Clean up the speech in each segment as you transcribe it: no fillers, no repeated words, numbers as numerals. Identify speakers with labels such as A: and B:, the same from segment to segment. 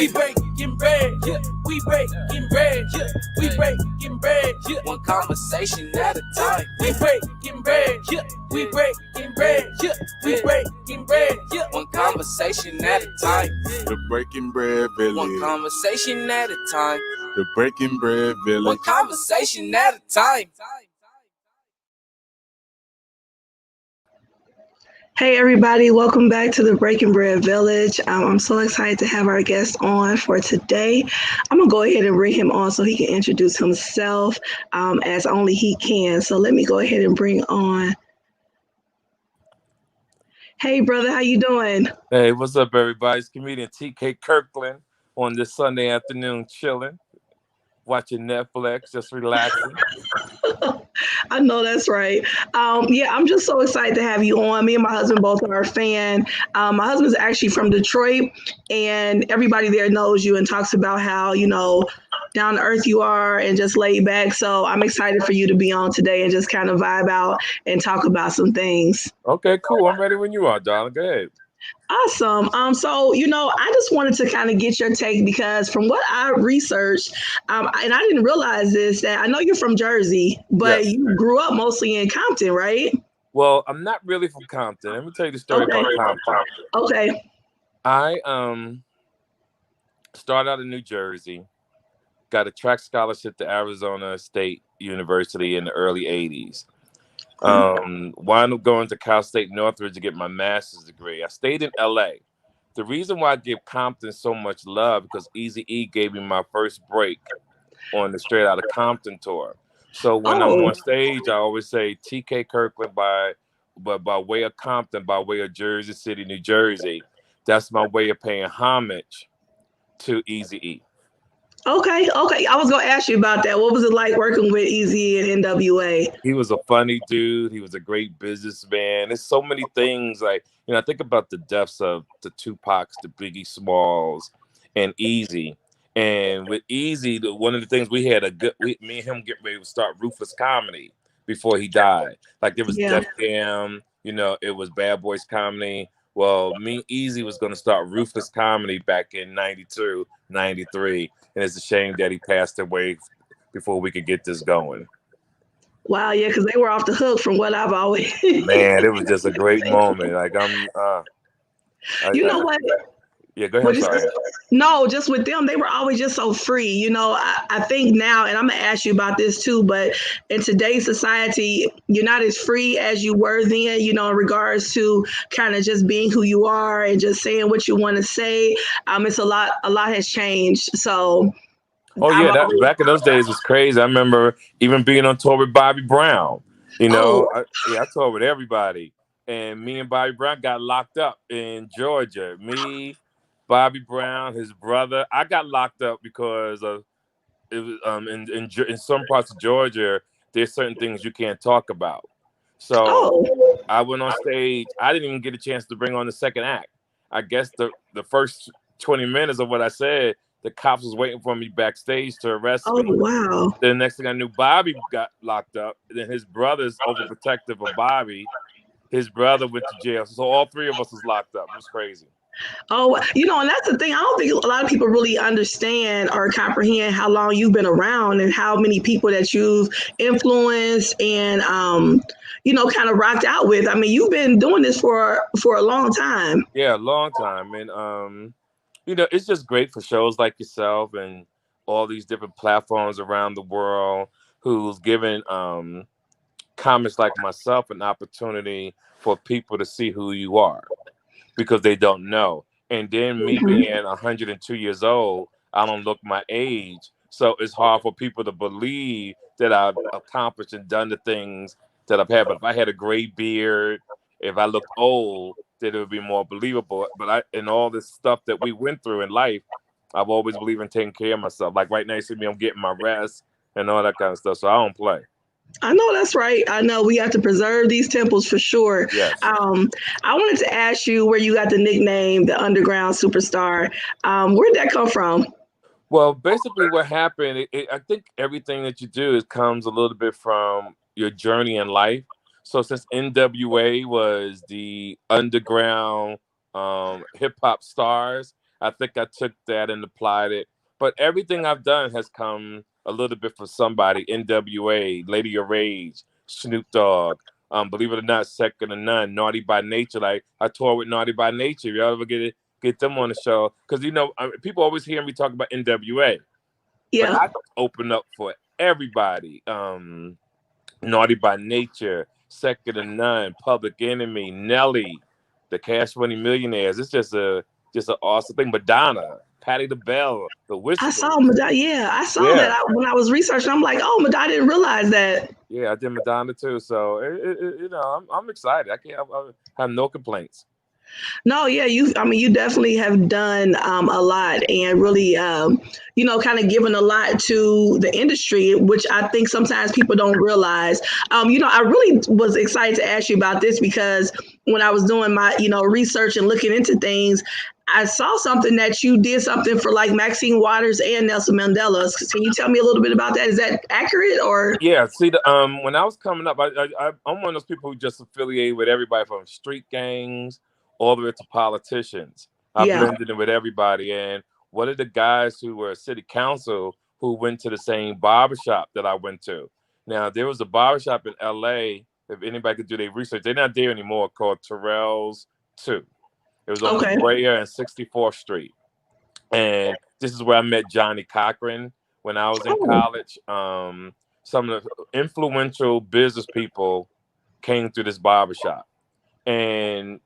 A: We breaking bread, yeah. We breaking bread, yeah. We breaking bread, yeah. One conversation at a time. We breaking bread, yeah. We breaking bread, yeah. We breaking bread, yeah. One conversation at a time.
B: The Breaking Bread Village.
A: One conversation at a time.
B: The Breaking Bread Village.
A: One conversation at a time.
C: Hey everybody, welcome back to the Breaking Bread Village. I'm so excited to have our guest on for today. I'm gonna go ahead and bring him on so he can introduce himself as only he can. So let me go ahead and bring on. Hey brother, how you doing?
D: Hey, what's up everybody? It's comedian TK Kirkland on this Sunday afternoon chilling, watching Netflix, just relaxing.
C: I know that's right. Yeah, I'm just so excited to have you on. Me and my husband both are a fan. My husband's actually from Detroit, and everybody there knows you and talks about how, down to earth you are and just laid back. So I'm excited for you to be on today and just kind of vibe out and talk about some things.
D: Okay, cool. I'm ready when you are, darling. Go ahead.
C: Awesome. So, I just wanted to kind of get your take because from what I researched, and I didn't realize this, that I know you're from Jersey, but
D: Yes.
C: you grew up mostly in Compton, right?
D: Well, I'm not really from Compton. Let me tell you the story about Compton.
C: Okay.
D: I started out in New Jersey, got a track scholarship to Arizona State University in the early 80s. Wound up going to Cal State Northridge to get my master's degree. I stayed in LA. The reason why I give Compton so much love because Eazy-E gave me my first break on the Straight Outta Compton tour. So when I'm on stage, I always say TK Kirkland by way of Compton, by way of Jersey City, New Jersey. That's my way of paying homage to Eazy-E.
C: Okay. I was gonna ask you about that. What was it like working with Eazy and NWA?
D: He was a funny dude. He was a great businessman. There's so many things I think about the deaths of the Tupacs, the Biggie Smalls, and Eazy. And with Eazy, one of the things we had me and him get ready to start Ruthless Comedy before he died. Like there was Def Jam, it was Bad Boys Comedy. Well, me and Eazy was going to start Ruthless Comedy back in 92, 93. And it's a shame that he passed away before we could get this going.
C: Wow, yeah, because they were off the hook from what I've always.
D: Man, it was just a great moment. Like
C: you know what?
D: Yeah, go ahead. Sorry.
C: No, just with them, they were always just so free. I think now, and I'm gonna ask you about this too, but in today's society, you're not as free as you were then, in regards to kind of just being who you are and just saying what you want to say. It's a lot has changed. So
D: back in those days was crazy. I remember even being on tour with Bobby Brown. I toured with everybody. And me and Bobby Brown got locked up in Georgia. Me, Bobby Brown, his brother. I got locked up because of it was in some parts of Georgia, there's certain things you can't talk about. So I went on stage. I didn't even get a chance to bring on the second act. I guess the first 20 minutes of what I said, the cops was waiting for me backstage to arrest me.
C: Oh, wow.
D: Then the next thing I knew, Bobby got locked up. Then his brother's overprotective of Bobby. His brother went to jail. So all three of us was locked up. It was crazy.
C: Oh, and that's the thing. I don't think a lot of people really understand or comprehend how long you've been around and how many people that you've influenced and, kind of rocked out with. I mean, you've been doing this for a long time.
D: Yeah, a long time. And, it's just great for shows like yourself and all these different platforms around the world who's giving comics like myself an opportunity for people to see who you are. Because they don't know. And then me being 102 years old, I don't look my age. So it's hard for people to believe that I've accomplished and done the things that I've had. But if I had a gray beard, if I looked old, then it would be more believable. But in all this stuff that we went through in life, I've always believed in taking care of myself. Like right now, you see me, I'm getting my rest and all that kind of stuff. So I don't play.
C: I know that's right. I know we have to preserve these temples for sure.
D: Yes.
C: I wanted to ask you where you got the nickname, the Underground Superstar. Where'd that come from?
D: Well, basically what happened, I think everything that you do comes a little bit from your journey in life. So since NWA was the underground hip hop stars, I think I took that and applied it. But everything I've done has come a little bit from somebody. NWA, Lady of Rage, Snoop Dogg. Believe it or not, Second to None, Naughty by Nature. Like I toured with Naughty by Nature. Y'all ever get them on the show? Because people always hear me talk about NWA, but
C: Yeah.
D: I open up for everybody. Naughty by Nature, Second to None, Public Enemy, Nelly, the Cash Money Millionaires. It's just an awesome thing. Madonna, Patti LaBelle, the Whiskers.
C: I saw Madonna. Yeah, I saw
D: Yeah.
C: that when I was researching. I'm like, oh, Madonna, I didn't realize that.
D: Yeah, I did Madonna too. So I'm excited. I have no complaints.
C: No, yeah, you definitely have done a lot and really, kind of given a lot to the industry, which I think sometimes people don't realize. I really was excited to ask you about this because when I was doing my, research and looking into things, I saw something that you did something for like Maxine Waters and Nelson Mandela. Can you tell me a little bit about that? Is that accurate or?
D: Yeah, see, when I was coming up, I'm one of those people who just affiliated with everybody from street gangs all the way to politicians. I blended in with everybody. And one of the guys who were city council who went to the same barbershop that I went to. Now, there was a barbershop in LA, if anybody could do their research, they're not there anymore, called Terrell's 2. It was on La Brea and 64th Street. And this is where I met Johnny Cochran when I was in college. Some of the influential business people came through this barbershop. And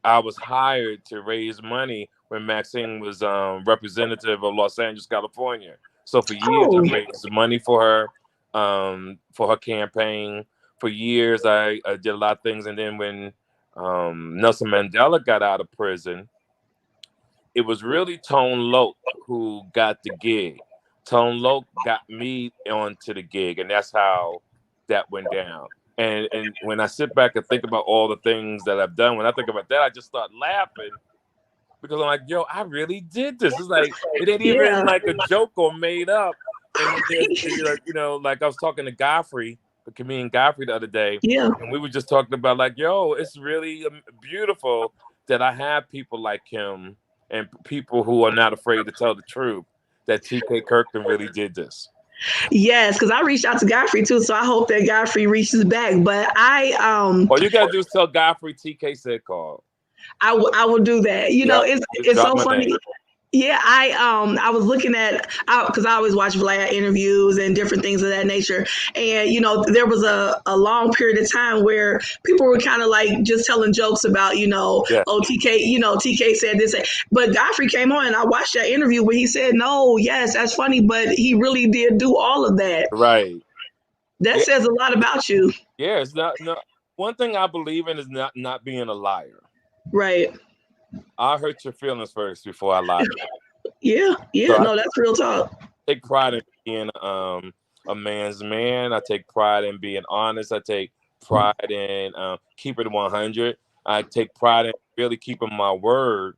D: I was hired to raise money when Maxine was representative of Los Angeles, California. So for years, I raised money for her campaign. For years, I did a lot of things. And then when Nelson Mandela got out of prison, it was really Tone Loc who got the gig. Tone Loc got me onto the gig, and that's how that went down. And when I sit back and think about all the things that I've done, when I think about that, I just start laughing because I'm like, yo, I really did this. It's like it ain't even like a joke or made up. And like I was talking to Godfrey, the comedian Godfrey, the other day, and we were just talking about like, yo, it's really beautiful that I have people like him and people who are not afraid to tell the truth that TK Kirkland really did this.
C: Yes, because I reached out to Godfrey too, so I hope that Godfrey reaches back. But
D: all you gotta do is tell Godfrey TK said call.
C: I will do that. It's so funny. Name. Yeah, I was looking at because I always watch Vlad interviews and different things of that nature, and there was a long period of time where people were kind of like just telling jokes about oh TK TK said this, but Godfrey came on and I watched that interview where he said no, yes, that's funny, but he really did do all of that.
D: Right.
C: That says a lot about you.
D: Yeah, it's not. One thing I believe in is not being a liar.
C: Right.
D: I'll hurt your feelings first before I lie.
C: Yeah, so that's real talk.
D: I take pride in being a man's man. I take pride in being honest. I take pride in keeping it 100. I take pride in really keeping my word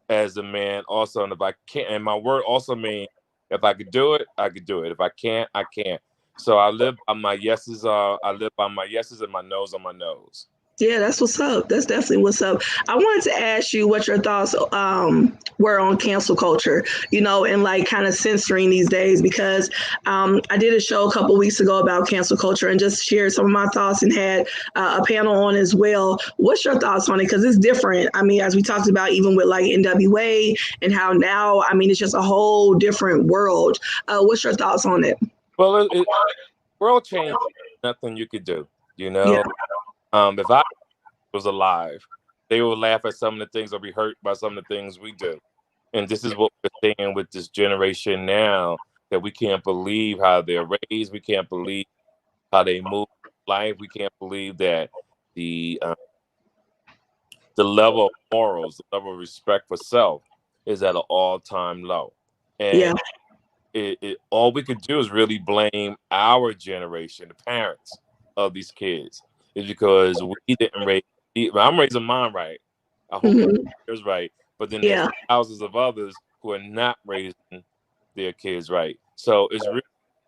D: as a man also. And if I can't, and my word also means if I could do it, I could do it. If I can't, I can't. So I live by my yeses. I live by my yeses and my no's on my no's.
C: Yeah, that's what's up. That's definitely what's up. I wanted to ask you what your thoughts were on cancel culture, and like kind of censoring these days, because I did a show a couple of weeks ago about cancel culture and just shared some of my thoughts and had a panel on as well. What's your thoughts on it? Because it's different. I mean, as we talked about, even with like NWA and how now, I mean, it's just a whole different world. What's your thoughts on it?
D: Well, world change, nothing you could do,
C: Yeah.
D: If I was alive, they would laugh at some of the things or be hurt by some of the things we do. And this is what we're seeing with this generation now, that we can't believe how they're raised. We can't believe how they move life. We can't believe that the level of morals, the level of respect for self is at an all-time low. And all we could do is really blame our generation, the parents of these kids. Is because we didn't raise. I'm raising mine right. I hope it's right. But then there's thousands of others who are not raising their kids right. So it's really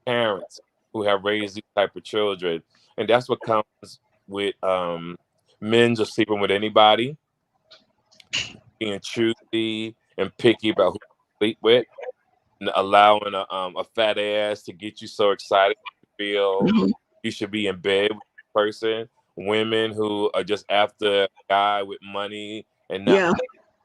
D: parents who have raised these type of children, and that's what comes with men just sleeping with anybody, being choosy, and picky about who you sleep with, and allowing a fat ass to get you so excited you feel you should be in bed with a person. Women who are just after a guy with money and not
C: Yeah.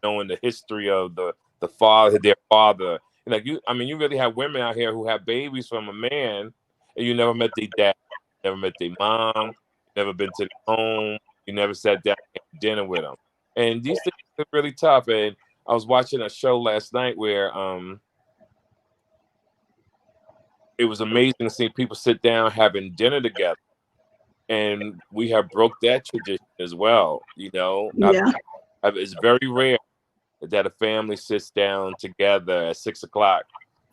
D: knowing the history of the father, their father. And like you, I mean, you really have women out here who have babies from a man, and you never met their dad, never met their mom, never been to their home, you never sat down and had dinner with them. And these things are really tough. And I was watching a show last night where it was amazing to see people sit down having dinner together. And we have broke that tradition as well. You know,
C: Yeah.
D: it's very rare that a family sits down together at 6 o'clock,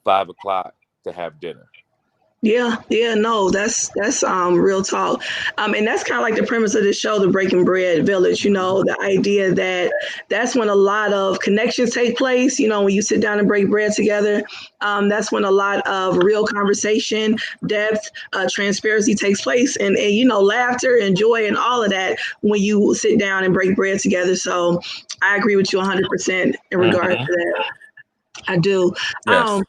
D: 5 o'clock to have dinner.
C: Yeah, no, that's real talk. And that's kind of like the premise of the show, the Breaking Bread Village, the idea that that's when a lot of connections take place, when you sit down and break bread together. That's when a lot of real conversation, depth, transparency takes place, and laughter and joy and all of that when you sit down and break bread together. So I agree with you 100% in regards to that. I do.
D: Yes.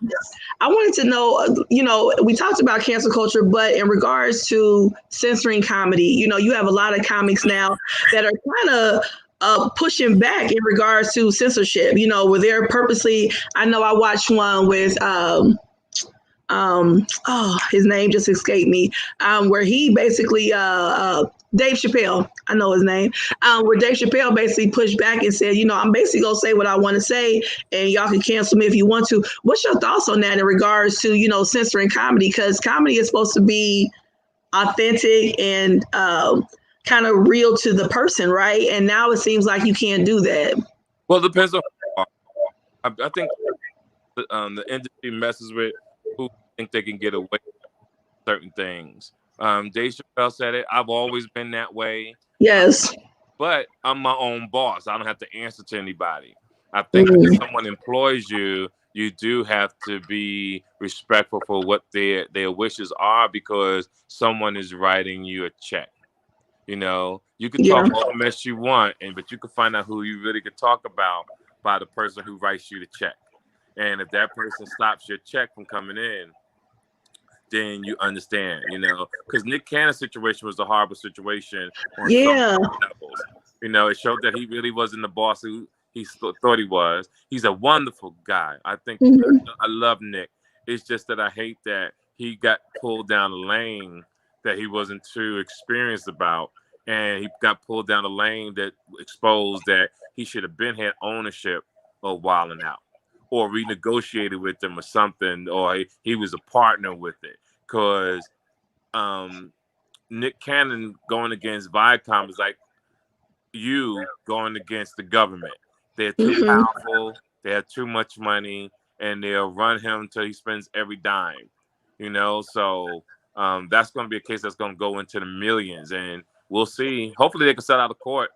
C: I wanted to know, we talked about cancel culture, but in regards to censoring comedy, you have a lot of comics now that are kind of pushing back in regards to censorship, where they're purposely, I know I watched one with, his name just escaped me, where he basically, Dave Chappelle, I know his name, where Dave Chappelle basically pushed back and said, I'm basically going to say what I want to say and y'all can cancel me if you want to. What's your thoughts on that in regards to, censoring comedy? Because comedy is supposed to be authentic and kind of real to the person, right? And now it seems like you can't do that.
D: Well, it depends on. I think the industry messes with who think they can get away with certain things. Dave Chappelle said it. I've always been that way.
C: Yes.
D: But I'm my own boss. I don't have to answer to anybody. I think if someone employs you, you do have to be respectful for what their wishes are, because someone is writing you a check. You can talk all the mess you want, but you can find out who you really could talk about by the person who writes you the check. And if that person stops your check from coming in, then you understand, because Nick Cannon's situation was a horrible situation on so many levels. It showed that he really wasn't the boss who he thought he was. He's a wonderful guy. I think I love Nick. It's just that I hate that he got pulled down a lane that he wasn't too experienced about. And he got pulled down a lane that exposed that he should have been had ownership of Wild 'N Out, or renegotiated with them or something, or he was a partner with it. Because Nick Cannon going against Viacom is like you going against the government. They're too powerful, they have too much money, and they'll run him until he spends every dime. So that's going to be a case that's going to go into the millions, and we'll see. Hopefully they can settle out of court.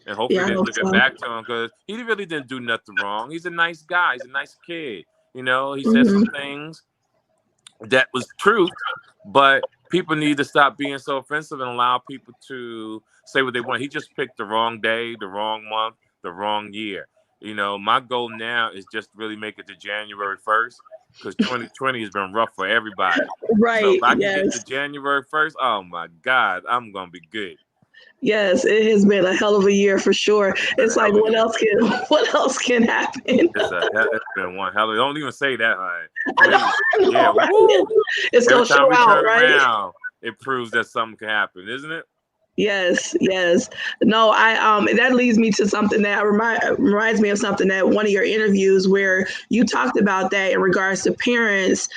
D: And hopefully they give it back to him, because he really didn't do nothing wrong. He's a nice guy. He's a nice kid. He said some things that was truth, but people need to stop being so offensive and allow people to say what they want. He just picked the wrong day, the wrong month, the wrong year. My goal now is just to really make it to January 1st, because 2020 has been rough for everybody.
C: Right.
D: So if I can get to January 1st, oh my God, I'm going to be good.
C: Yes, it has been a hell of a year for sure. It's like what else can happen?
D: It's been one hell of. Don't even say that,
C: Know, yeah, right? It's gonna show out, right?
D: Around, it proves that something can happen, isn't it?
C: Yes. No, that leads me to something that reminds me of something that one of your interviews where you talked about that in regards to parents.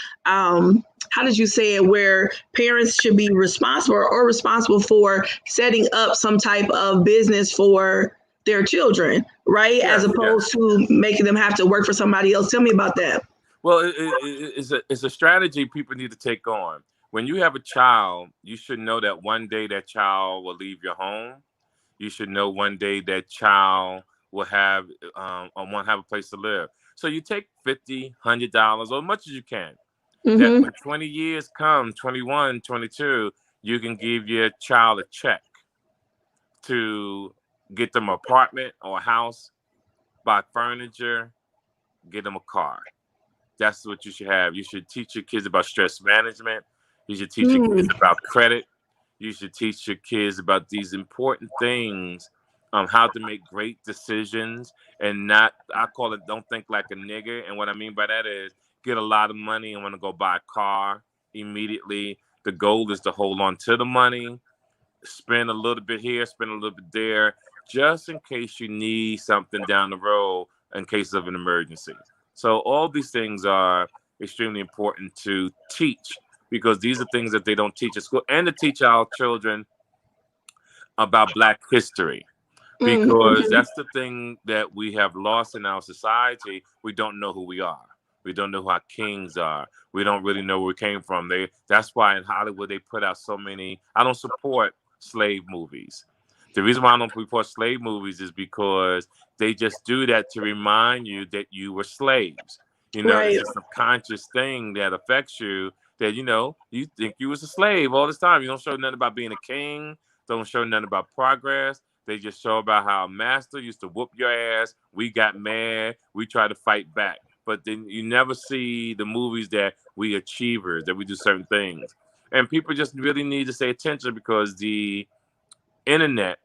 C: How did you say it? Where parents should be responsible for setting up some type of business for their children, right? As opposed to making them have to work for somebody else. Tell me about that.
D: Well, it's a strategy people need to take on. When you have a child, you should know that one day that child will leave your home. You should know one day that child will have want to have a place to live. So you take $50, $100, or as much as you can. That when 20 years come, 21, 22, you can give your child a check to get them an apartment or a house, buy furniture, get them a car. That's what you should have. You should teach your kids about stress management. You should teach your kids about credit. You should teach your kids about these important things, how to make great decisions and not, I call it, don't think like a nigger. And what I mean by that is get a lot of money and want to go buy a car immediately. The goal is to hold on to the money, spend a little bit here, spend a little bit there, just in case you need something down the road in case of an emergency. So all these things are extremely important to teach, because these are things that they don't teach at school, and to teach our children about Black history, because that's the thing that we have lost in our society. We don't know who we are. We don't know who our kings are. We don't really know where we came from. That's why in Hollywood they put out so many. I don't support slave movies. The reason why I don't support slave movies is because they just do that to remind you that you were slaves. You know, It's a subconscious thing that affects you, that, you know, you think you was a slave all this time. You don't show nothing about being a king. Don't show nothing about progress. They just show about how a master used to whoop your ass. We got mad. We tried to fight back. But then you never see the movies that we achievers, that we do certain things. And people just really need to pay attention, because the internet,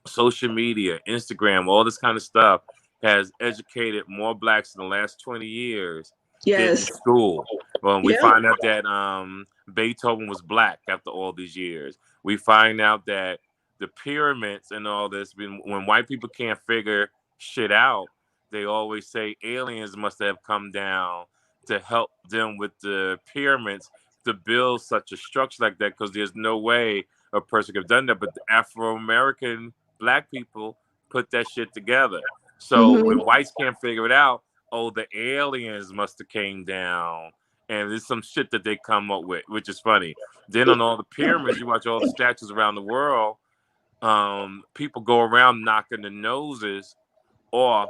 D: social media, Instagram, all this kind of stuff has educated more Blacks in the last 20 years than in school. Well, we find out that Beethoven was Black after all these years. We find out that the pyramids and all this, when white people can't figure shit out, they always say aliens must have come down to help them with the pyramids to build such a structure like that, because there's no way a person could have done that. But the Afro-American Black people put that shit together. So when whites can't figure it out, oh, the aliens must have came down. And there's some shit that they come up with, which is funny. Then on all the pyramids, you watch all the statues around the world, people go around knocking the noses off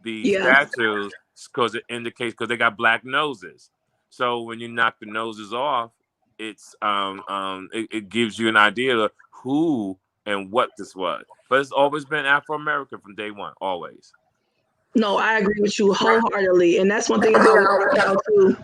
D: the statues, because it indicates, because they got Black noses. So when you knock the noses off, it's it gives you an idea of who and what this was. But it's always been Afro-American from day one, always.
C: No, I agree with you wholeheartedly. And that's one thing about too,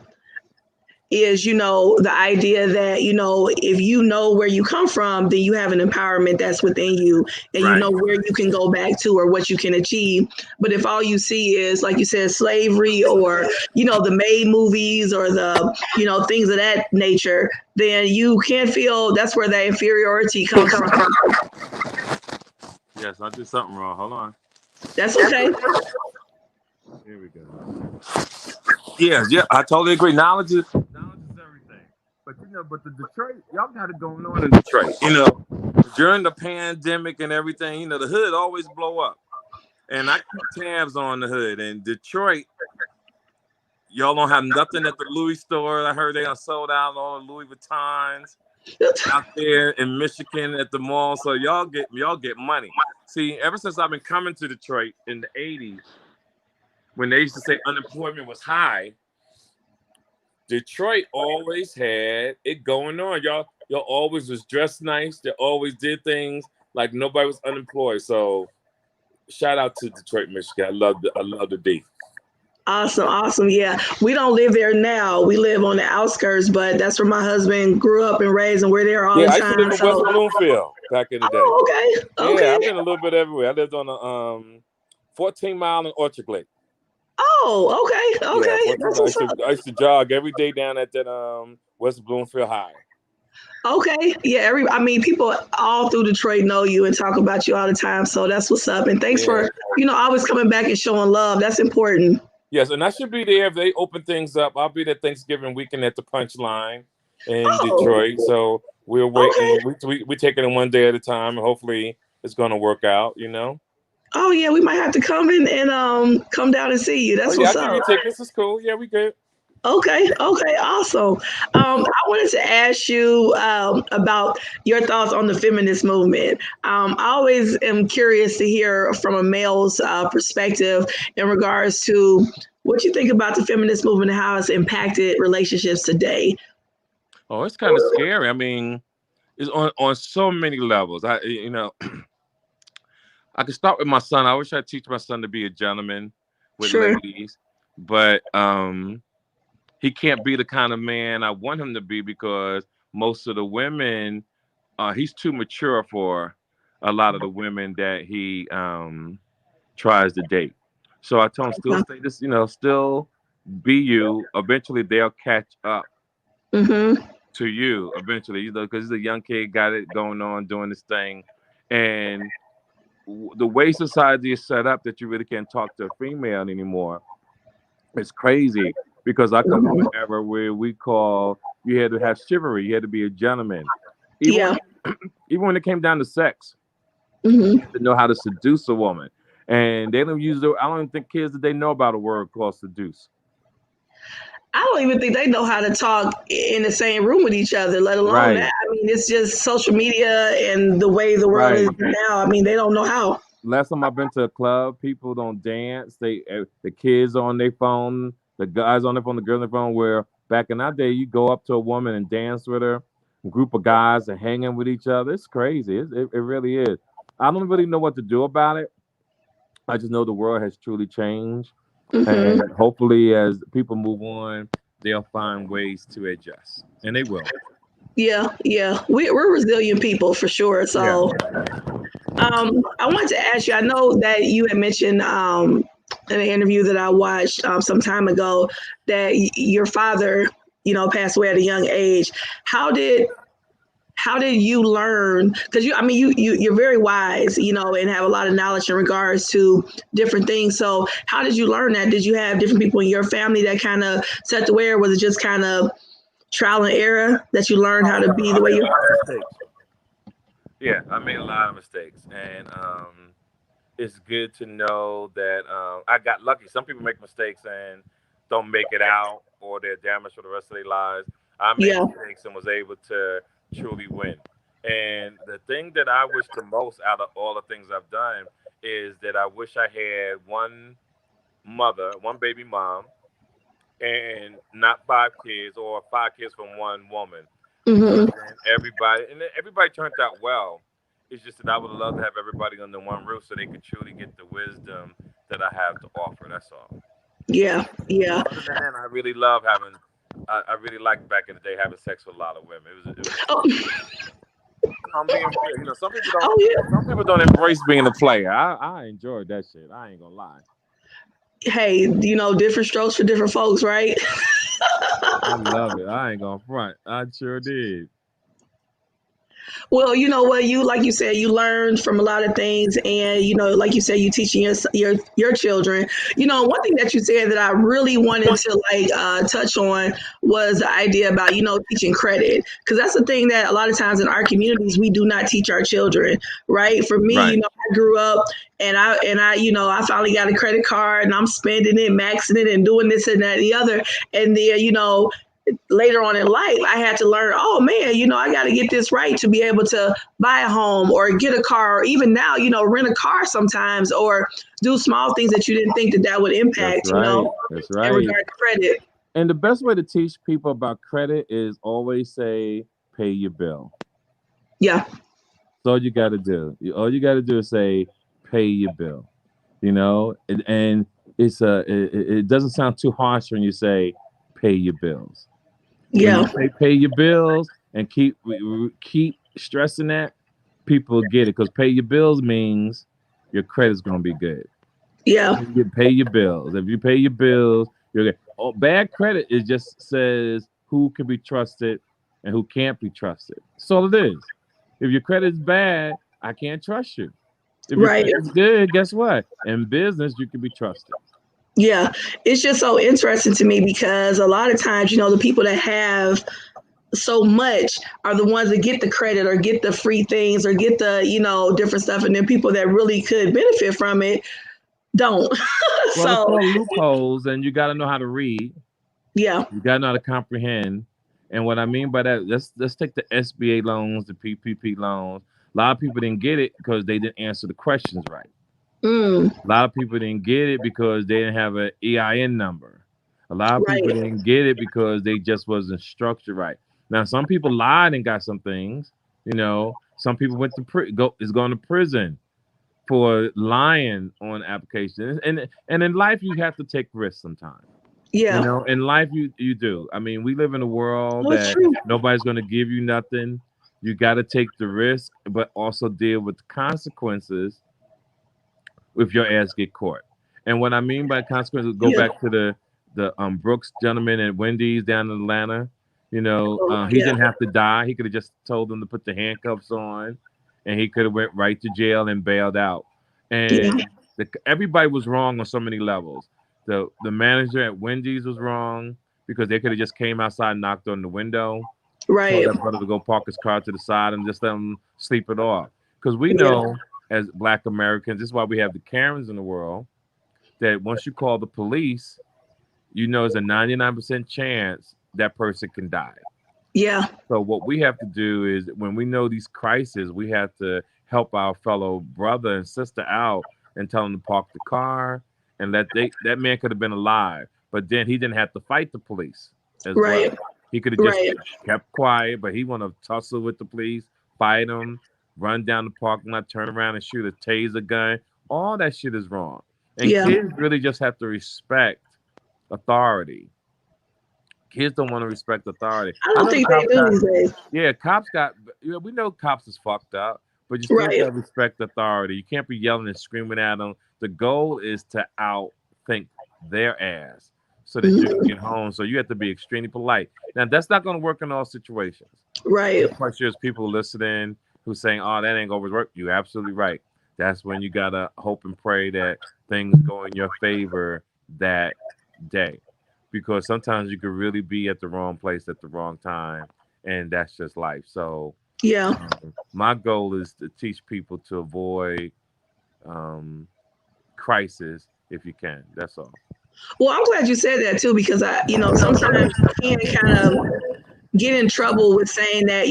C: is, you know, the idea that, you know, if you know where you come from, then you have an empowerment that's within you, and you know where you can go back to or what you can achieve. But if all you see is, like you said, slavery, or, you know, the made movies, or the, you know, things of that nature, then you can't feel, that's where that inferiority comes from.
D: Yes, I did something wrong. Hold on.
C: That's okay.
D: Here we go. Yeah, I totally agree. Knowledge is everything. But you know, but the Detroit, y'all got it going on in Detroit. You know, during the pandemic and everything, you know, the hood always blow up. And I keep tabs on the hood. And Detroit, y'all don't have nothing at the Louis store. I heard they are sold out all the Louis Vuittons out there in Michigan at the mall. So y'all get money. See, ever since I've been coming to Detroit in the 80s, when they used to say unemployment was high, Detroit always had it going on. Y'all always was dressed nice. They always did things like nobody was unemployed. So shout out to Detroit, Michigan. I love the D.
C: Awesome. Yeah. We don't live there now. We live on the outskirts, but that's where my husband grew up and raised, and we're there all the time.
D: I used to live in West Bloomfield back in the day.
C: Oh, okay.
D: Yeah, I've been a little bit everywhere. I lived on a 14 Mile in Orchard Lake.
C: Oh, okay.
D: Yeah, I used to jog every day down at that West Bloomfield High.
C: Okay. Yeah, people all through Detroit know you and talk about you all the time. So that's what's up. And thanks for, you know, always coming back and showing love. That's important.
D: Yes, and I should be there if they open things up. I'll be there Thanksgiving weekend at the Punchline in Detroit. So we're waiting. Okay. We're taking it one day at a time, and hopefully it's going to work out, you know?
C: Oh, yeah, we might have to come in and come down and see you. That's what's up.
D: I'll give you tickets. It's cool. Yeah, we good.
C: Okay, awesome. I wanted to ask you about your thoughts on the feminist movement. I always am curious to hear from a male's perspective in regards to what you think about the feminist movement and how it's impacted relationships today.
D: Oh, it's kind of scary. I mean, it's on so many levels. I can start with my son. I wish I'd teach my son to be a gentleman with ladies. but he can't be the kind of man I want him to be because most of the women, he's too mature for a lot of the women that he tries to date. So I told him, still stay this, still be you. Eventually, they'll catch up
C: Mm-hmm.
D: to you. Eventually, because he's a young kid, got it going on, doing this thing, and the way society is set up, that you really can't talk to a female anymore. It's crazy because I come from an era where you had to have chivalry, you had to be a gentleman, even
C: Yeah.
D: even when it came down to sex,
C: Mm-hmm.
D: you had to know how to seduce a woman. And they don't use I don't even think kids today know about a word called seduce.
C: I don't even think they know how to talk in the same room with each other, let alone
D: Right,
C: that. I mean, it's just social media and the way the world
D: right.
C: is now. I mean, they don't know how.
D: Last time I've been to a club, people don't dance. The kids on their phone, the guys on their phone, the girls on their phone. Where back in that day, you go up to a woman and dance with her. A group of guys are hanging with each other. It's crazy. It really is. I don't really know what to do about it. I just know the world has truly changed,
C: Mm-hmm.
D: and hopefully, as people move on, they'll find ways to adjust, and they will.
C: Yeah, yeah. We're resilient people for sure.
D: Yeah.
C: So I wanted to ask you, I know that you had mentioned in an interview that I watched some time ago that your father, passed away at a young age. How did you learn, because you're very wise, and have a lot of knowledge in regards to different things. So how did you learn that? Did you have different people in your family that kind of set the way, or was it just kind of trial and error that you learned how to be
D: I
C: the way
D: made a
C: you
D: lot of mistakes. Yeah, I made a lot of mistakes, and it's good to know that I got lucky. Some people make mistakes and don't make it out, or they're damaged for the rest of their lives. I made
C: Yeah.
D: mistakes and was able to truly win. And the thing that I wish the most out of all the things I've done is that I wish I had one mother, one baby mom, and not five kids or five kids from one woman, because
C: Hmm.
D: then everybody turned out well. It's just that I would love to have everybody under one roof so they could truly get the wisdom that I have to offer. That's all.
C: Yeah. Yeah.
D: Other than that, I really love having. I really liked back in the day having sex with a lot of women. It was
C: Oh,
D: I'm being real. Some people don't.
C: oh yeah.
D: Some people don't embrace being a player. I enjoyed that shit. I ain't gonna lie.
C: Hey, different strokes for different folks, right?
D: I love it. I ain't gonna front. I sure did.
C: Well, you know what, you like you said, you learned from a lot of things, and like you said, you teaching your children. One thing that you said that I really wanted to like touch on was the idea about teaching credit, because that's the thing that a lot of times in our communities we do not teach our children. Right? For me,
D: Right.
C: I grew up and I I finally got a credit card and I'm spending it, maxing it, and doing this and that and the other, and then later on in life, I had to learn, oh man, I got to get this right to be able to buy a home or get a car, or even now, rent a car sometimes, or do small things that you didn't think that would
D: That's
C: impact,
D: right. That's
C: in
D: right.
C: regard to credit.
D: And the best way to teach people about credit is always say, pay your bill.
C: Yeah.
D: That's all you got to do. All you got to do is say, pay your bill. And it doesn't sound too harsh when you say, pay your bills. When you
C: Yeah.
D: say pay your bills and keep stressing that, people get it, because pay your bills means your credit's gonna be good.
C: Yeah.
D: You pay your bills. If you pay your bills, you're good. Oh, bad credit, it just says who can be trusted and who can't be trusted. That's all it is. If your credit's bad, I can't trust you. If your
C: Right.
D: credit's good, guess what? In business, you can be trusted.
C: Yeah. It's just so interesting to me because a lot of times, the people that have so much are the ones that get the credit or get the free things or get the, different stuff. And then people that really could benefit from it don't.
D: Well, it's
C: So,
D: called loopholes, and you got to know how to read.
C: yeah.
D: You got to know how to comprehend. And what I mean by that, let's take the SBA loans, the PPP loans. A lot of people didn't get it because they didn't answer the questions right.
C: Mm,
D: A lot of people didn't get it because they didn't have an EIN number. A lot of people
C: right.
D: didn't get it because they just wasn't structured right. Now, some people lied and got some things. Some people went to going to prison for lying on applications. And in life, you have to take risks sometimes.
C: Yeah.
D: You know, in life, you do. I mean, we live in a world
C: That's
D: that
C: true.
D: nobody's going to give you nothing. You got to take the risk, but also deal with the consequences if your ass get caught. And what I mean by consequences, go
C: Yeah.
D: back to the Brooks gentleman at Wendy's down in Atlanta. You know, he
C: Yeah.
D: didn't have to die. He could have just told them to put the handcuffs on, and he could have went right to jail and bailed out.
C: Yeah.
D: And everybody was wrong on so many levels. The manager at Wendy's was wrong because they could have just came outside and knocked on the window,
C: Right.
D: told that brother to go park his car to the side and just let him sleep it off. Because we
C: Yeah.
D: know as Black Americans, this is why we have the Karens in the world, that once you call the police, you know there's a 99% chance that person can die.
C: Yeah.
D: So what we have to do is when we know these crises, we have to help our fellow brother and sister out and tell them to park the car and that man could have been alive, but then he didn't have to fight the police as
C: Right.
D: well. He could have just
C: Right.
D: kept quiet, but he want to tussle with the police, fight them, run down the parking lot, turn around and shoot a taser gun. All that shit is wrong. And
C: Yeah.
D: kids really just have to respect authority. Kids don't want to respect authority.
C: I don't
D: know
C: think
D: the
C: they
D: cops
C: do
D: got-
C: these days.
D: Yeah, cops got. You know, we know cops is fucked up, but you still
C: Right.
D: gotta respect authority. You can't be yelling and screaming at them. The goal is to outthink their ass so that you can get home. So you have to be extremely polite. Now that's not going to work in all situations.
C: Right.
D: I'm quite sure there's people listening who saying, "Oh, that ain't gonna work." You're absolutely right. That's when you gotta hope and pray that things go in your favor that day, because sometimes you could really be at the wrong place at the wrong time, and that's just life. So
C: Yeah.
D: my goal is to teach people to avoid crisis if you can. That's all.
C: Well, I'm glad you said that too, because sometimes you can kind of get in trouble with saying that,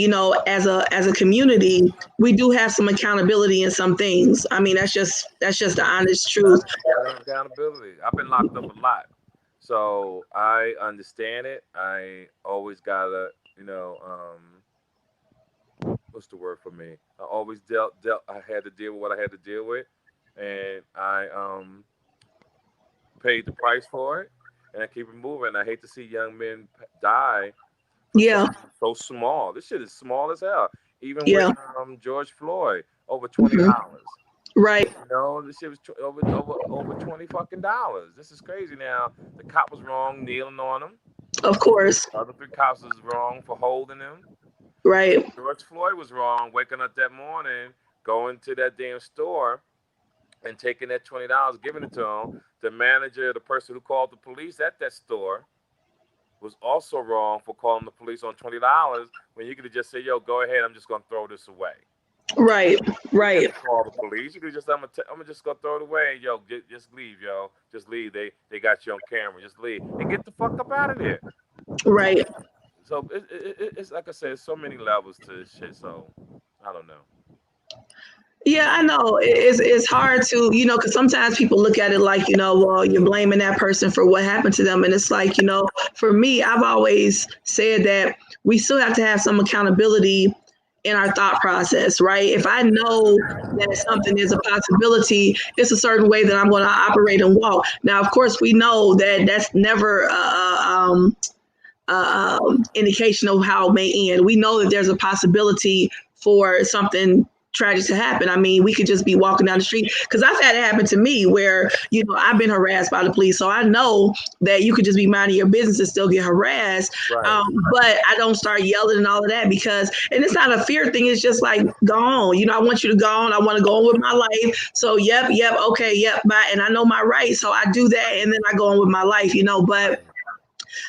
C: as a community, we do have some accountability in some things. I mean, that's just the honest truth.
D: Accountability. I've been locked up a lot, so I understand it. I always gotta, what's the word for me? I always dealt. I had to deal with what I had to deal with, and I paid the price for it, and I keep it moving. I hate to see young men die for
C: Yeah.
D: something so small. This shit is small as hell. Even
C: Yeah.
D: with George Floyd, over $20.
C: Right.
D: This shit was over $20 fucking dollars. This is crazy. Now the cop was wrong kneeling on him.
C: Of course.
D: The other 3 cops was wrong for holding him.
C: Right.
D: George Floyd was wrong waking up that morning, going to that damn store, and taking that $20, giving it to him. The manager, the person who called the police at that store, was also wrong for calling the police on $20 when you could have just said, "Yo, go ahead. I'm just gonna throw this away."
C: Right. Right.
D: Call the police. You could just, I'm just gonna throw it away. Yo, just leave, yo. Just leave. They got you on camera. Just leave and get the fuck up out of there.
C: Right.
D: So it's like I said, so many levels to this shit. So I don't know.
C: Yeah, I know. It's hard to, because sometimes people look at it like, well, you're blaming that person for what happened to them. And it's like, for me, I've always said that we still have to have some accountability in our thought process, right? If I know that something is a possibility, it's a certain way that I'm going to operate and walk. Now, of course, we know that that's never indication of how it may end. We know that there's a possibility for something tragic to happen. I mean, we could just be walking down the street, because I've had it happen to me where, I've been harassed by the police. So I know that you could just be minding your business and still get harassed.
D: Right.
C: But I don't start yelling and all of that and it's not a fear thing. It's just like, go on. I want you to go on. I want to go on with my life. So, yep. Okay. Yep. Bye. And I know my rights. So I do that. And then I go on with my life, but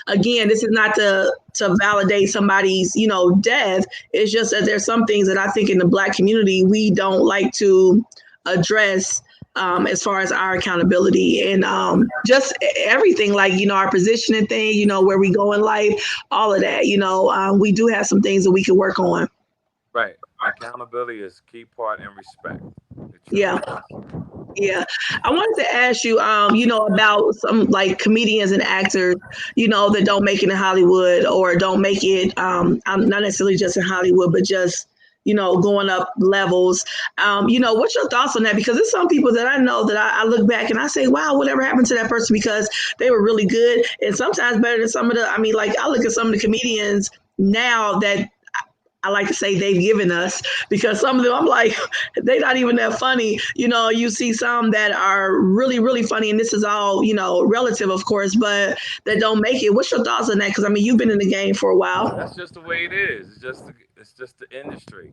C: again, this is not to validate somebody's, death. It's just that there's some things that I think in the Black community, we don't like to address as far as our accountability and just everything, like, our positioning thing, where we go in life, all of that, we do have some things that we can work on.
D: Right. Accountability is a key part in respect.
C: Yeah. Yeah. I wanted to ask you, about some like comedians and actors, that don't make it in Hollywood or don't make it, not necessarily just in Hollywood, but just, going up levels. What's your thoughts on that? Because there's some people that I know that I look back and I say, wow, whatever happened to that person, because they were really good and sometimes better than some of the, I look at some of the comedians now that I like to say they've given us, because some of them, I'm like, they're not even that funny. You see some that are really, really funny, and this is all, relative, of course, but that don't make it. What's your thoughts on that? Because, you've been in the game for a while.
D: That's just the way it is. It's just the industry.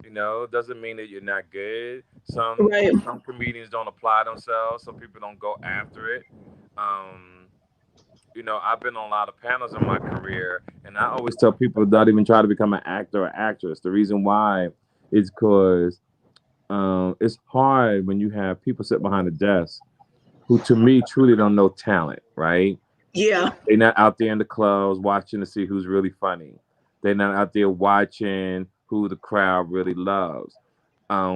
D: It doesn't mean that you're not good.
C: Right.
D: Some comedians don't apply themselves. Some people don't go after it. I've been on a lot of panels in my career, and I always tell people don't even try to become an actor or actress. The reason why is because it's hard when you have people sit behind a desk who, to me, truly don't know talent, right?
C: Yeah.
D: They're not out there in the clubs watching to see who's really funny. They're not out there watching who the crowd really loves.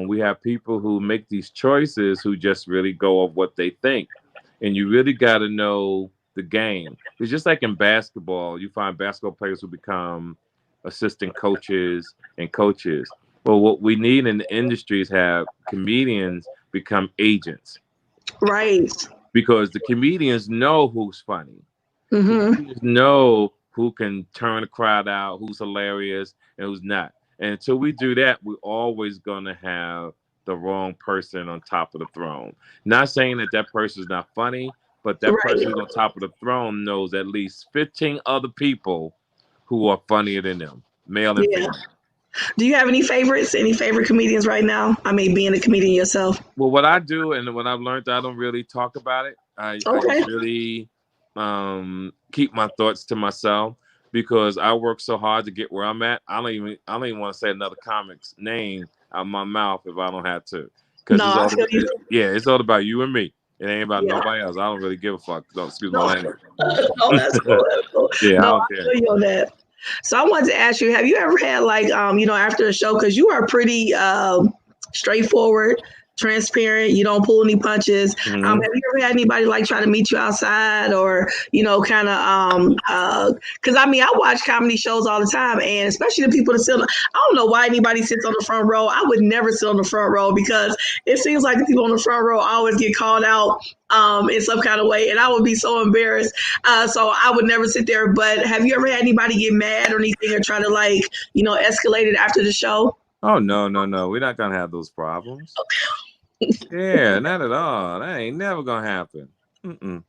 D: We have people who make these choices who just really go off what they think. And you really got to know the game. It's just like in basketball. You find basketball players who become assistant coaches and coaches. Well, what we need in the industry is have comedians become agents.
C: Right.
D: Because the comedians know who's funny.
C: Mm-hmm.
D: Comedians know who can turn the crowd out, who's hilarious, and who's not. And until we do that, we're always going to have the wrong person on top of the throne. Not saying that person's not funny, but that person who's on top of the throne knows at least 15 other people who are funnier than them, male and female.
C: Do you have any favorites? Any favorite comedians right now? Being a comedian yourself.
D: Well, what I do and what I've learned, I don't really talk about it. I just really keep my thoughts to myself, because I work so hard to get where I'm at. I don't even want to say another comic's name out of my mouth if I don't have to. Because it's all about you and me. It ain't about nobody else. I don't really give a fuck. Don't excuse my language.
C: No, that's cool. That's cool.
D: Yeah,
C: no,
D: I don't care.
C: feel you on that. So I wanted to ask you, have you ever had after a show, because you are pretty straightforward, transparent, you don't pull any punches.
D: Mm-hmm.
C: Have you ever had anybody try to meet you outside, or because I watch comedy shows all the time, and especially the people that sit I don't know why anybody sits on the front row. I would never sit on the front row, because it seems like the people on the front row always get called out in some kind of way, and I would be so embarrassed. So I would never sit there. But have you ever had anybody get mad or anything, or try to escalate it after the show?
D: Oh, no. We're not going to have those problems. Yeah, not at all. That ain't never going to happen. Mm-mm.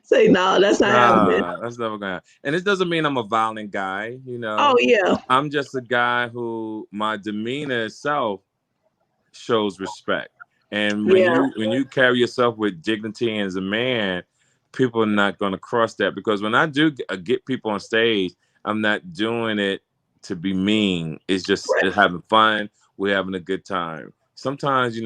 C: Say, no, that's not happening.
D: That's never going to happen. And it doesn't mean I'm a violent guy,
C: Oh, yeah.
D: I'm just a guy who, my demeanor itself shows respect. And when you carry yourself with dignity and as a man, people are not going to cross that. Because when I do get people on stage, I'm not doing it to be mean. It's just having fun. We're having a good time. Sometimes,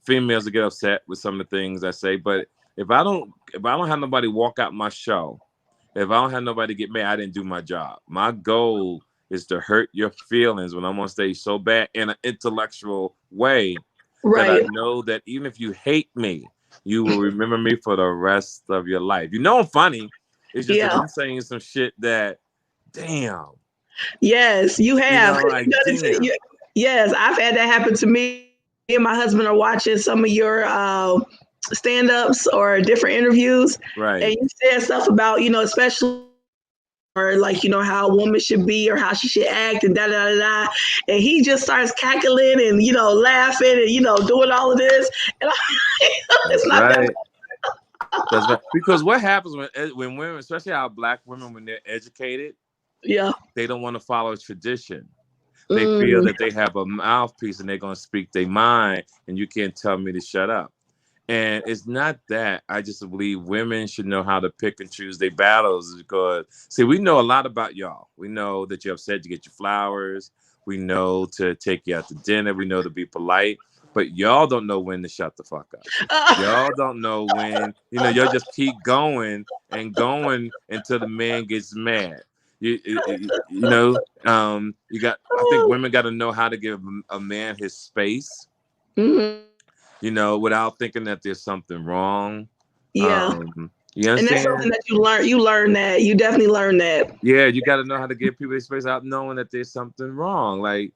D: females will get upset with some of the things I say, but if I don't have nobody walk out my show, if I don't have nobody get mad, I didn't do my job. My goal is to hurt your feelings when I'm on stage so bad in an intellectual way that I know that even if you hate me, you will remember me for the rest of your life. I'm funny. It's just that I'm saying some shit that, damn.
C: Yes, you have. Yes, I've had that happen to me. Me and my husband are watching some of your stand-ups or different interviews.
D: Right.
C: And you said stuff about, especially or how a woman should be or how she should act and da-da-da-da. And he just starts cackling and, laughing and, doing all of this. And it's not that.
D: That's right. Because what happens when women, especially our Black women, when they're educated, they don't want to follow tradition. They feel that they have a mouthpiece and they're going to speak their mind and you can't tell me to shut up. And it's not that. I just believe women should know how to pick and choose their battles, because, see, we know a lot about y'all. We know that you're upset to get your flowers. We know to take you out to dinner. We know to be polite. But y'all don't know when to shut the fuck up. Y'all don't know when, y'all just keep going and going until the man gets mad. You got. I think women got to know how to give a man his space.
C: Mm-hmm.
D: Without thinking that there's something wrong.
C: Yeah.
D: You understand?
C: And that's something that you learn. You learn that. You definitely learn that.
D: Yeah, you got to know how to give people their space out knowing that there's something wrong. Like,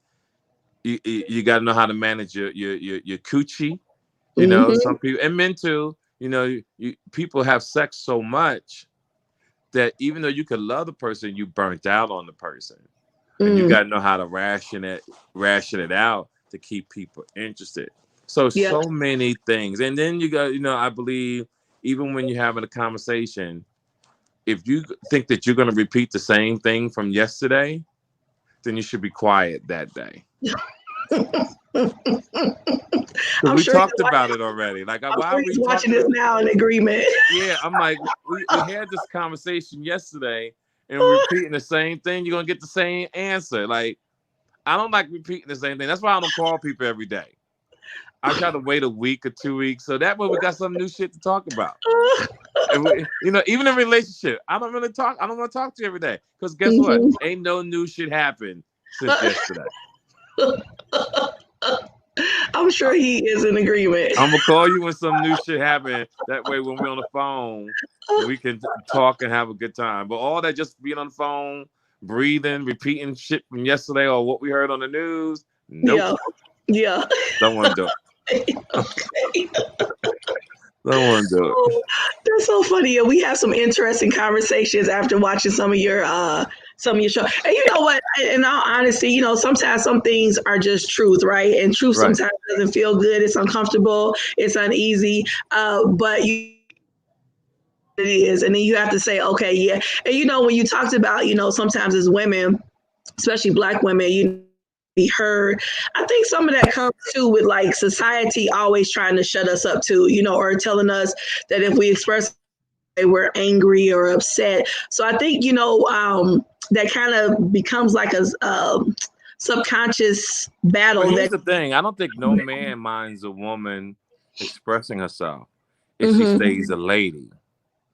D: you got to know how to manage your coochie. You know,
C: Mm-hmm.
D: some people, and men too. You know, people have sex so much that even though you could love the person, you burnt out on the person, and you
C: Mm.
D: got to know how to ration it out to keep people interested. So
C: Yeah.
D: so many things, and then you got, I believe even when you're having a conversation, if you think that you're going to repeat the same thing from yesterday, then you should be quiet that day. Because
C: I'm
D: we
C: sure he's
D: talked about it already. Like,
C: I'm
D: why
C: sure
D: are we
C: he's watching
D: talking?
C: this now in agreement.
D: Yeah, I'm like, we had this conversation yesterday and we're repeating the same thing. You're going to get the same answer. Like, I don't like repeating the same thing. That's why I don't call people every day. I try to wait a week or 2 weeks. So that way we got some new shit to talk about. And even in relationship, I don't want to talk to you every day. Because guess what?
C: Mhm.
D: Ain't no new shit happened since yesterday.
C: I'm sure he is in agreement.
D: I'm gonna call you when some new shit happen. That way, when we're on the phone, we can talk and have a good time. But all that just being on the phone, breathing, repeating shit from yesterday or what we heard on the news, nope.
C: Yeah. Yeah.
D: Don't want to do it. Don't want to do it.
C: Oh, that's so funny. Yeah, we have some interesting conversations after watching some of your show. And you know what? In all honesty, sometimes some things are just truth, right? And truth
D: Right.
C: sometimes doesn't feel good. It's uncomfortable. It's uneasy. But it is, and then you have to say, okay, yeah. And when you talked about, sometimes as women, especially Black women, be heard. I think some of that comes too with like society always trying to shut us up too, or telling us that if we express we're angry or upset. So I think that kind of becomes like a subconscious battle.
D: But here's
C: That
D: the thing: I don't think no man minds a woman expressing herself if she
C: Mhm.
D: stays a lady.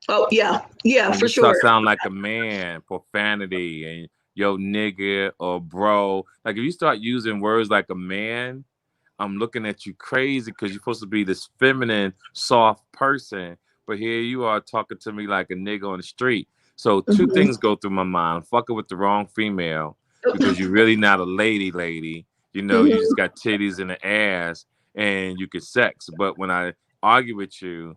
C: Oh yeah,
D: When
C: for
D: you start
C: sure.
D: sounding like a man, profanity and yo nigga or bro, like if you start using words like a man, I'm looking at you crazy because you're supposed to be this feminine, soft person, but here you are talking to me like a nigga on the street. So two
C: Mhm.
D: things go through my mind: I'm fucking with the wrong female because you're really not a lady. You just
C: Mhm.
D: got titties and an ass, and you can sex. But when I argue with you,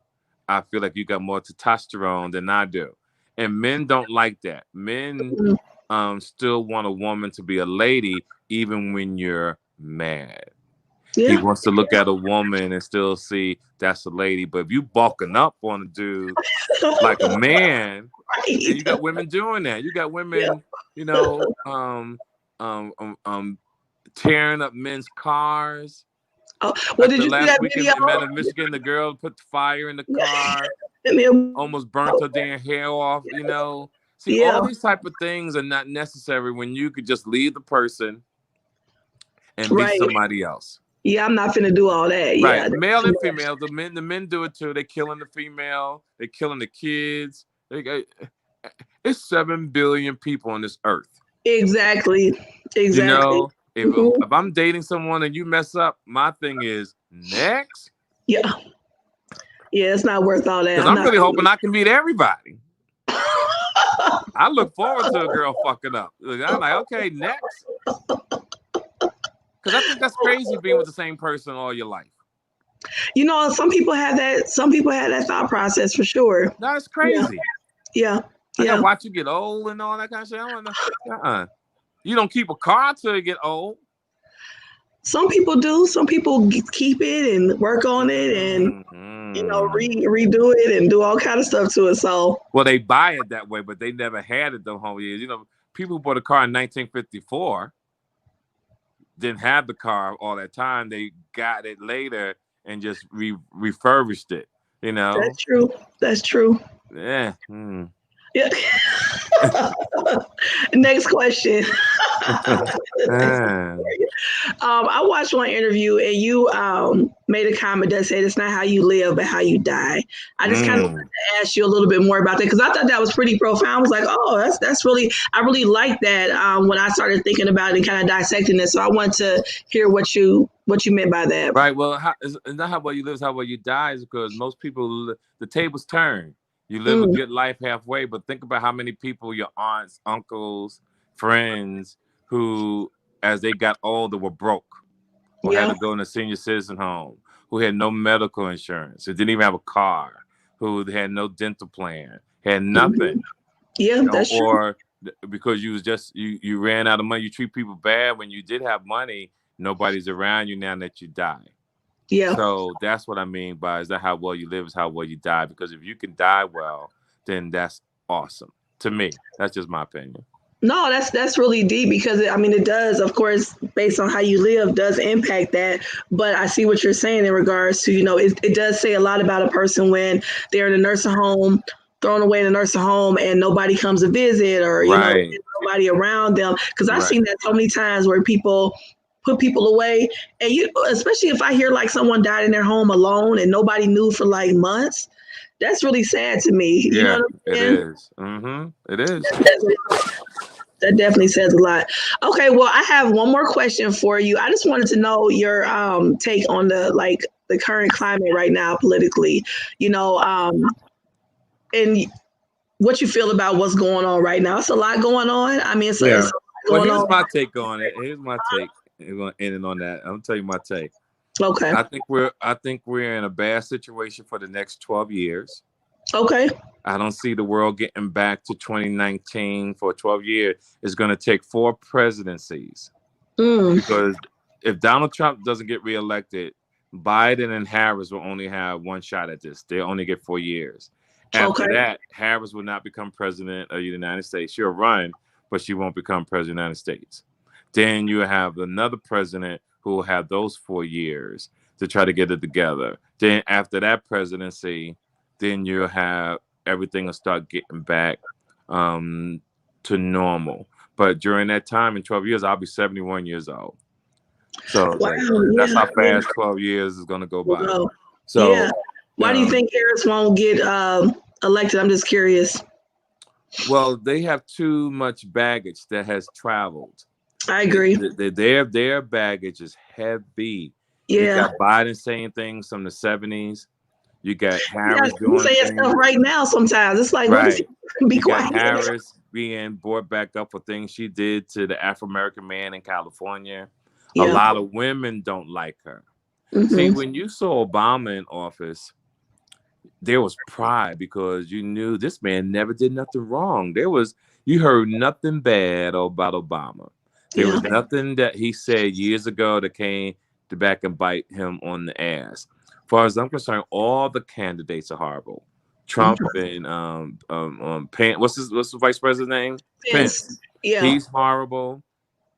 D: I feel like you got more testosterone than I do. And men don't like that. Men
C: Mhm.
D: still want a woman to be a lady even when you're mad. He
C: Yeah.
D: wants to look at a woman and still see that's a lady. But if you bulking up on a dude like a man, and
C: Right.
D: you got women doing that. You got
C: Yeah.
D: women, tearing up men's cars.
C: Oh, well,
D: Like
C: did
D: the
C: you see
D: last
C: that
D: weekend
C: video?
D: in Michigan, the girl put the fire in the car,
C: And then,
D: almost burnt her damn hair off. See,
C: yeah.
D: all these type of things are not necessary when you could just leave the person and be
C: Right.
D: somebody else.
C: Yeah, I'm not finna do all that.
D: Right,
C: Yeah.
D: male and female. The men do it too. They're killing the female. They're killing the kids. It's 7 billion people on this earth.
C: Exactly.
D: You
C: Exactly.
D: know, if
C: Mhm.
D: if I'm dating someone and you mess up, my thing is next,
C: Yeah. Yeah, it's not worth all that.
D: because
C: I'm
D: I'm
C: not.
D: really hoping I can beat everybody. I look forward to a girl fucking up. I'm like, okay, next, because I think that's crazy being with the same person all your life.
C: Some people have that. Some people have that thought process for sure.
D: That's
C: Yeah.
D: crazy.
C: Yeah.
D: I gotta
C: Yeah.
D: watch you get old and all that kind of shit. I want to. You don't keep a car till you get old.
C: Some people do. Some people keep it and work on it and redo it and do all kind of stuff to it. So
D: Well, they buy it that way, but they never had it the whole years. People who bought a car in 1954 didn't have the car all that time. They got it later and just refurbished it.
C: that's true. That's true.
D: Yeah.
C: Yeah. Next question.
D: Ah.
C: I watched one interview and you made a comment that said it's not how you live, but how you die. I just kind of wanted to ask you a little bit more about that because I thought that was pretty profound. I was like, oh, that's really, I really like that when I started thinking about it and kind of dissecting it. So I want to hear what you meant by that.
D: Right. Well, it's not how well you live, it's how well you die, is because most people, the tables turn. You live a good life halfway, but think about how many people, your aunts, uncles, friends, who as they got older, were broke or had to go in a senior citizen home, who had no medical insurance, who didn't even have a car, who had no dental plan, had nothing.
C: Yeah, that's true.
D: Or because you was just you ran out of money. You treat people bad when you did have money. Nobody's around you now that you die.
C: Yeah.
D: So that's what I mean by, is that how well you live is how well you die. Because if you can die well, then that's awesome. To me, that's just my opinion.
C: No, that's really deep, because I mean, it does, of course, based on how you live, does impact that. But I see what you're saying in regards to, it does say a lot about a person when they're in a nursing home, thrown away in a nursing home, and nobody comes to visit, or
D: Right.
C: nobody around them. Because I've seen that so many times where people put people away, and especially if I hear like someone died in their home alone and nobody knew for like months. That's really sad to me.
D: Yeah,
C: you know what I'm saying?
D: it is. It is.
C: That definitely says a lot. Okay, well, I have one more question for you. I just wanted to know your take on the current climate right now politically, and what you feel about what's going on right now. It's a lot going on. I mean, it's a lot
D: Well,
C: going
D: here's
C: on.
D: my take on it. Here's my take. We're going to end it on that. I'll tell you my take.
C: Okay.
D: I think we're in a bad situation for the next 12 years.
C: Okay.
D: I don't see the world getting back to 2019 for 12 years. It's going to take 4 presidencies. Because if Donald Trump doesn't get reelected, Biden and Harris will only have one shot at this. They'll only get 4 years. After that, Harris will not become president of the United States. She'll run, but she won't become president of the United States. Then you have another president who will have those 4 years to try to get it together. Then after that presidency, then you'll have everything will start getting back to normal. But during that time, in 12 years, I'll be 71 years old. So that's how fast 12 years is going to go by. So
C: why do you think Harris won't get elected? I'm just curious.
D: Well, they have too much baggage that has traveled.
C: I agree.
D: Their baggage is heavy.
C: Yeah.
D: You got Biden saying things from the 70s. You got Harris doing
C: saying stuff right now. Sometimes it's like, be quiet.
D: Got Harris being brought back up for things she did to the Afro-American man in California. A lot of women don't like her. See, when you saw Obama in office, there was pride because you knew this man never did nothing wrong. You heard nothing bad about Obama. There was nothing that he said years ago that came to back and bite him on the ass. As far as I'm concerned, all the candidates are horrible. Trump and Pence. What's the vice president's name? Pence.
C: Yeah,
D: he's horrible.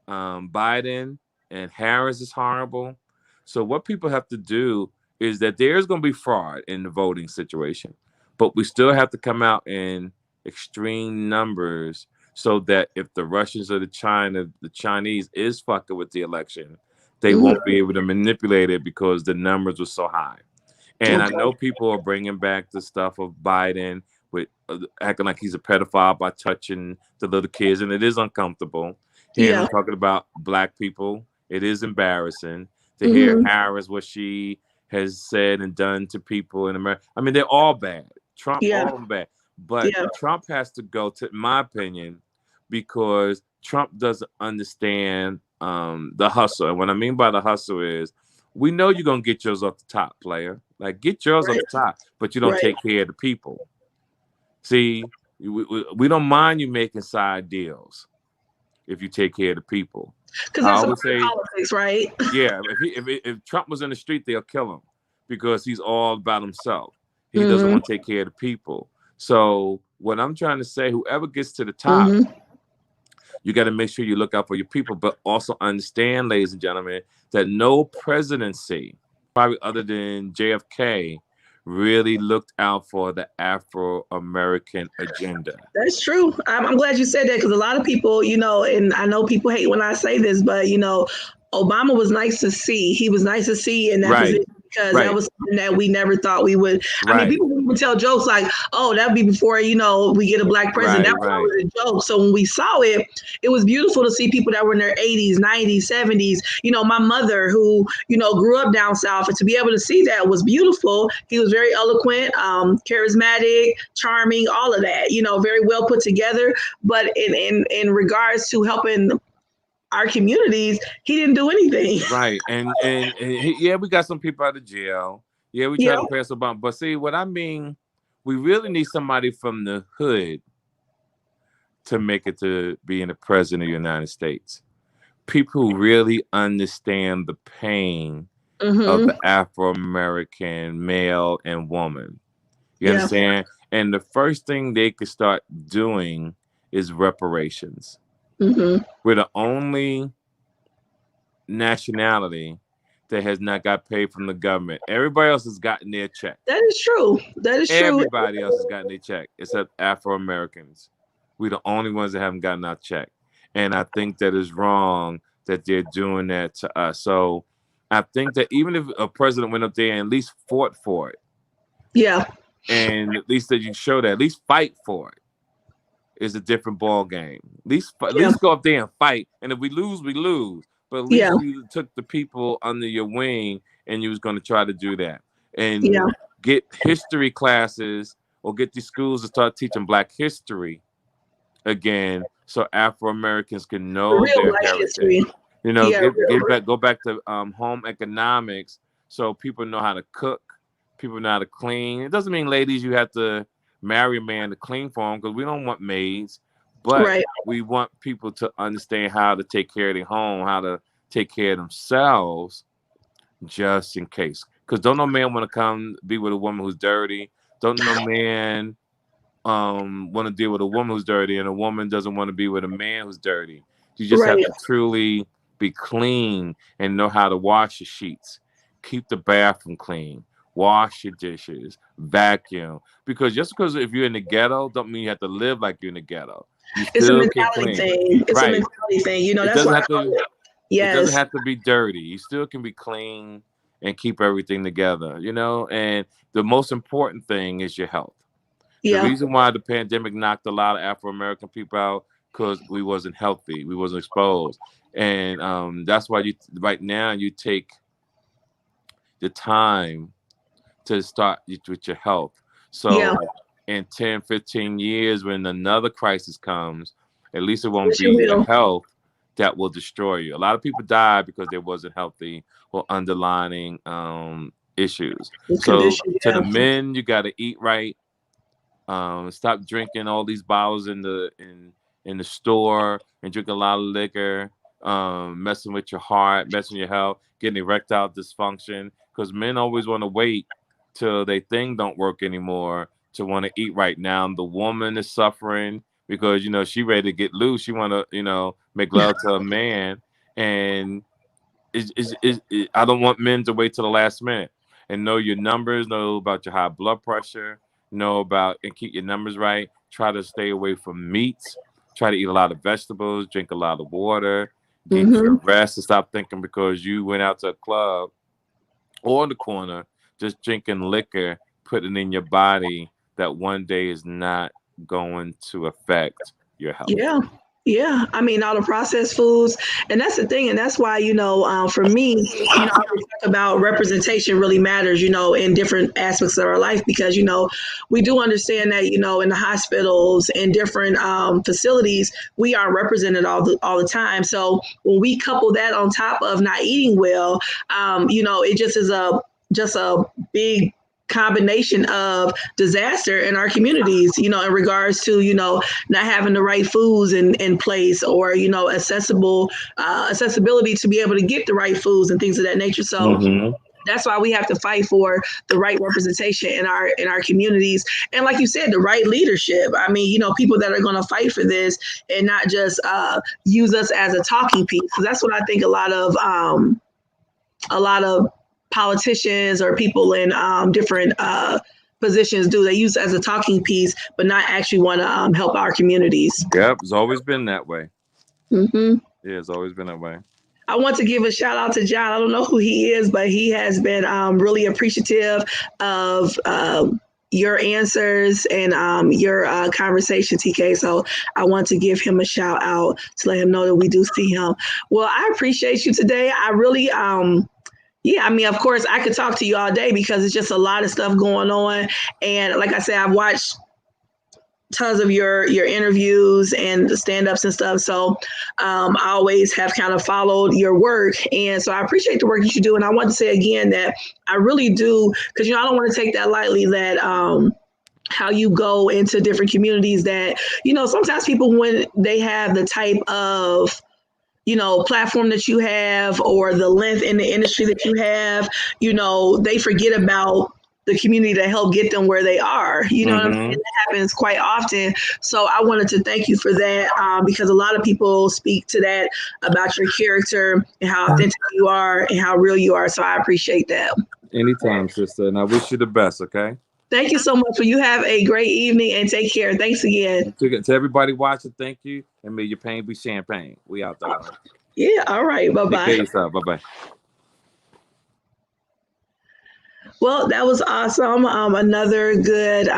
D: Biden and Harris is horrible. So what people have to do is that there's going to be fraud in the voting situation, but we still have to come out in extreme numbers so that if the Russians or the Chinese is fucking with the election, they won't be able to manipulate it because the numbers were so high. And I know people are bringing back the stuff of Biden with acting like he's a pedophile by touching the little kids, and it is uncomfortable. And I'm talking about Black people. It is embarrassing to hear Harris, what she has said and done to people in America. I mean, they're all bad. Trump, all of them bad. But Trump has to go, in my opinion, because Trump doesn't understand the hustle. And what I mean by the hustle is, we know you're going to get yours off the top, player. Like, get yours off the top, but you don't take care of the people. See, we don't mind you making side deals if you take care of the people.
C: Because that's politics, right?
D: Yeah, if Trump was in the street, they'll kill him because he's all about himself. He doesn't want to take care of the people. So what I'm trying to say, whoever gets to the top, you got to make sure you look out for your people, but also understand, ladies and gentlemen, that no presidency, probably other than JFK, really looked out for the Afro-American agenda.
C: That's true. I'm glad you said that, because a lot of people, and I know people hate when I say this, but, Obama was nice to see. He was nice to see in that position, because that was something that we never thought we would. I mean, people would tell jokes like, oh, that'd be before, we get a Black president. That was always a joke. So when we saw it, it was beautiful to see people that were in their 80s, 90s, 70s. My mother who, grew up down South, and to be able to see that was beautiful. He was very eloquent, charismatic, charming, all of that, very well put together. But in regards to helping our communities, he didn't do anything.
D: Right. Yeah, we got some people out of jail. Yeah, we try
C: Yeah.
D: to pass a bump. But see, what I mean, we really need somebody from the hood to make it to being the president of the United States. People who really understand the pain of the Afro-American male and woman. You
C: Yeah.
D: understand? And the first thing they could start doing is reparations. We're the only nationality that has not got paid from the government. Everybody else has gotten their check.
C: That is true. That is true.
D: Everybody else has gotten their check except Afro-Americans. We're the only ones that haven't gotten our check. And I think that is wrong that they're doing that to us. So I think that even if a president went up there and at least fought for it,
C: Yeah.
D: and at least that you show that, at least fight for it, is a different ball game. At least go up there and fight. And if we lose, we lose. But at least you took the people under your wing and you was going to try to do that. And get history classes or get these schools to start teaching Black history again so Afro-Americans can know their heritage. History. You know, go back to home economics so people know how to cook, people know how to clean. It doesn't mean, ladies, you have to marry a man to clean for them, because we don't want maids, but we want people to understand how to take care of their home, how to take care of themselves, just in case. Because don't no man want to come be with a woman who's dirty. Don't no man want to deal with a woman who's dirty, and a woman doesn't want to be with a man who's dirty. You just have to truly be clean and know how to wash your sheets, keep the bathroom clean, wash your dishes, vacuum. Because just because if you're in the ghetto, don't mean you have to live like you're in the ghetto.
C: It's a mentality thing. It's a mentality thing. You know, that's why.
D: It doesn't have to be dirty. You still can be clean and keep everything together. You know, and the most important thing is your health. The reason why the pandemic knocked a lot of Afro-American people out, because we wasn't healthy, we wasn't exposed, and that's why right now you take the time to start with your health. So in 10, 15 years, when another crisis comes, at least it won't be your health that will destroy you. A lot of people die because they wasn't healthy or underlying issues. So to the men, you got to eat right. Stop drinking all these bottles in the store and drink a lot of liquor, messing with your heart, messing with your health, getting erectile dysfunction. Because men always want to wait till they thing don't work anymore to want to eat right now. The woman is suffering because, you know, she ready to get loose. She want to, you know, make love to a man. And I don't want men to wait till the last minute. And know your numbers, know about your high blood pressure, know about and keep your numbers right. Try to stay away from meats. Try to eat a lot of vegetables, drink a lot of water, get your rest, and stop thinking because you went out to a club or the corner just drinking liquor, putting in your body that one day is not going to affect your health.
C: Yeah, I mean, all the processed foods, and that's the thing, and that's why, you know, for me, you know, I always talk about representation really matters, you know, in different aspects of our life, because, you know, we do understand that, you know, in the hospitals and different facilities, we are represented all the time. So when we couple that on top of not eating well, you know, it just is a big combination of disaster in our communities, you know, in regards to, you know, not having the right foods in place, or, you know, accessibility to be able to get the right foods and things of that nature. So that's why we have to fight for the right representation in our communities. And like you said, the right leadership. I mean, you know, people that are going to fight for this and not just use us as a talking piece. So that's what I think a lot of politicians or people in different positions do. They use it as a talking piece, but not actually want to help our communities.
D: Yep, it's always been that way. Yeah, it's always been that way.
C: I want to give a shout out to John. I don't know who he is, but he has been really appreciative of your answers and your conversation, TK. So I want to give him a shout out to let him know that we do see him. Well, I appreciate you today. I really yeah, I mean, of course, I could talk to you all day because it's just a lot of stuff going on. And like I said, I've watched tons of your interviews and the stand-ups and stuff. So I always have kind of followed your work. And so I appreciate the work that you do. And I want to say again that I really do, because, I don't want to take that lightly, that how you go into different communities that, sometimes people, when they have the type of, platform that you have or the length in the industry that you have, they forget about the community that helped get them where they are. You know what I'm saying? That happens quite often. So I wanted to thank you for that, because a lot of people speak to that about your character and how authentic you are and how real you are. So I appreciate that.
E: Anytime, sister. And I wish you the best, okay?
C: Thank you so much. You have a great evening and take care. Thanks again.
E: To everybody watching, thank you. And may your pain be champagne. We out there.
C: Yeah. All right. Bye-bye.
E: Take care of yourself. Bye-bye.
C: Well, that was awesome. Another good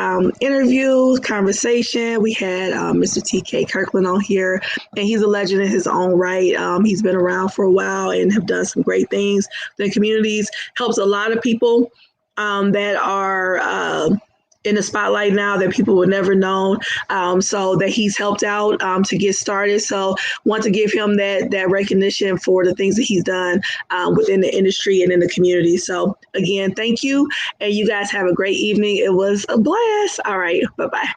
C: interview, conversation. We had Mr. TK Kirkland on here, and he's a legend in his own right. He's been around for a while and have done some great things in the communities, helps a lot of people that are in the spotlight now that people would never known, so that he's helped out to get started. So want to give him that recognition for the things that he's done within the industry and in the community. So again, thank you. And you guys have a great evening. It was a blast. All right. Bye-bye.